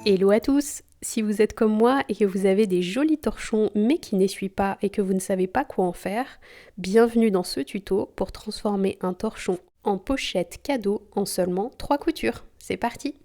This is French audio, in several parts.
Hello à tous! Si vous êtes comme moi et que vous avez des jolis torchons mais qui n'essuient pas et que vous ne savez pas quoi en faire, bienvenue dans ce tuto pour transformer un torchon en pochette cadeau en seulement 3 coutures. C'est parti!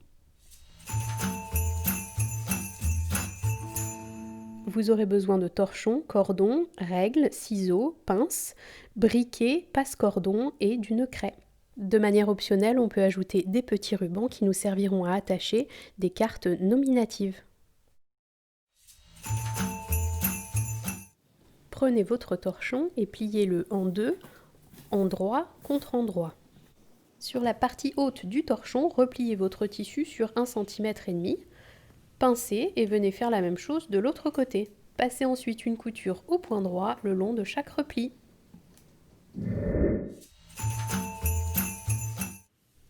Vous aurez besoin de torchons, cordons, règles, ciseaux, pinces, briquet, passe-cordon et d'une craie. De manière optionnelle, on peut ajouter des petits rubans qui nous serviront à attacher des cartes nominatives. Prenez votre torchon et pliez-le en deux, endroit contre endroit. Sur la partie haute du torchon, repliez votre tissu sur 1,5 cm, pincez et venez faire la même chose de l'autre côté. Passez ensuite une couture au point droit le long de chaque repli.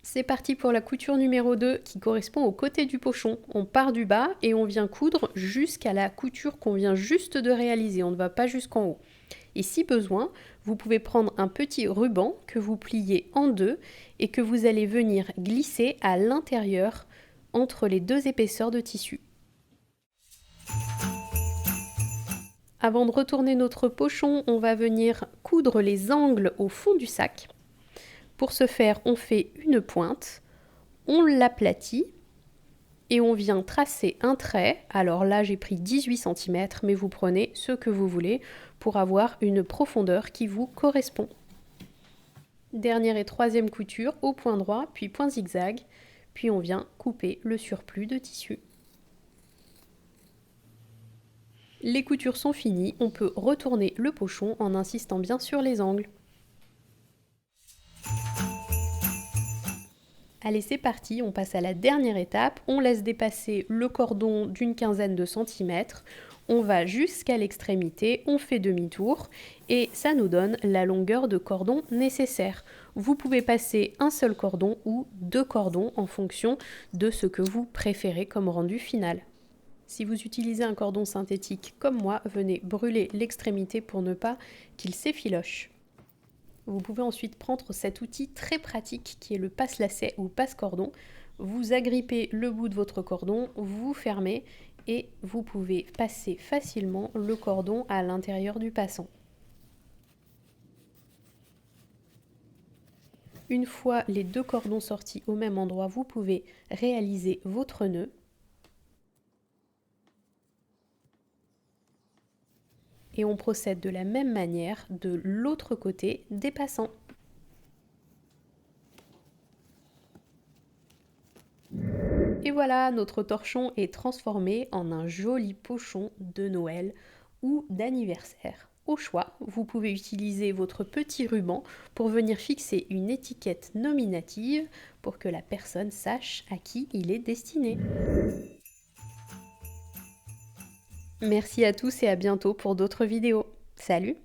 C'est parti pour la couture numéro 2 qui correspond au côté du pochon. On part du bas et on vient coudre jusqu'à la couture qu'on vient juste de réaliser. On ne va pas jusqu'en haut. Et si besoin, vous pouvez prendre un petit ruban que vous pliez en deux et que vous allez venir glisser à l'intérieur entre les deux épaisseurs de tissu. Avant de retourner notre pochon, on va venir coudre les angles au fond du sac. Pour ce faire, on fait une pointe, on l'aplatit et on vient tracer un trait. Alors là, j'ai pris 18 cm, mais vous prenez ce que vous voulez pour avoir une profondeur qui vous correspond. Dernière et troisième couture au point droit, puis point zigzag, puis on vient couper le surplus de tissu. Les coutures sont finies, on peut retourner le pochon en insistant bien sur les angles. Allez, c'est parti, on passe à la dernière étape, on laisse dépasser le cordon d'une quinzaine de centimètres, on va jusqu'à l'extrémité, on fait demi-tour et ça nous donne la longueur de cordon nécessaire. Vous pouvez passer un seul cordon ou deux cordons en fonction de ce que vous préférez comme rendu final. Si vous utilisez un cordon synthétique comme moi, venez brûler l'extrémité pour ne pas qu'il s'effiloche. Vous pouvez ensuite prendre cet outil très pratique qui est le passe-lacet ou passe-cordon. Vous agrippez le bout de votre cordon, vous fermez et vous pouvez passer facilement le cordon à l'intérieur du passant. Une fois les deux cordons sortis au même endroit, vous pouvez réaliser votre nœud. Et on procède de la même manière de l'autre côté des passants. Et voilà, notre torchon est transformé en un joli pochon de Noël ou d'anniversaire. Au choix, vous pouvez utiliser votre petit ruban pour venir fixer une étiquette nominative pour que la personne sache à qui il est destiné. Merci à tous et à bientôt pour d'autres vidéos. Salut!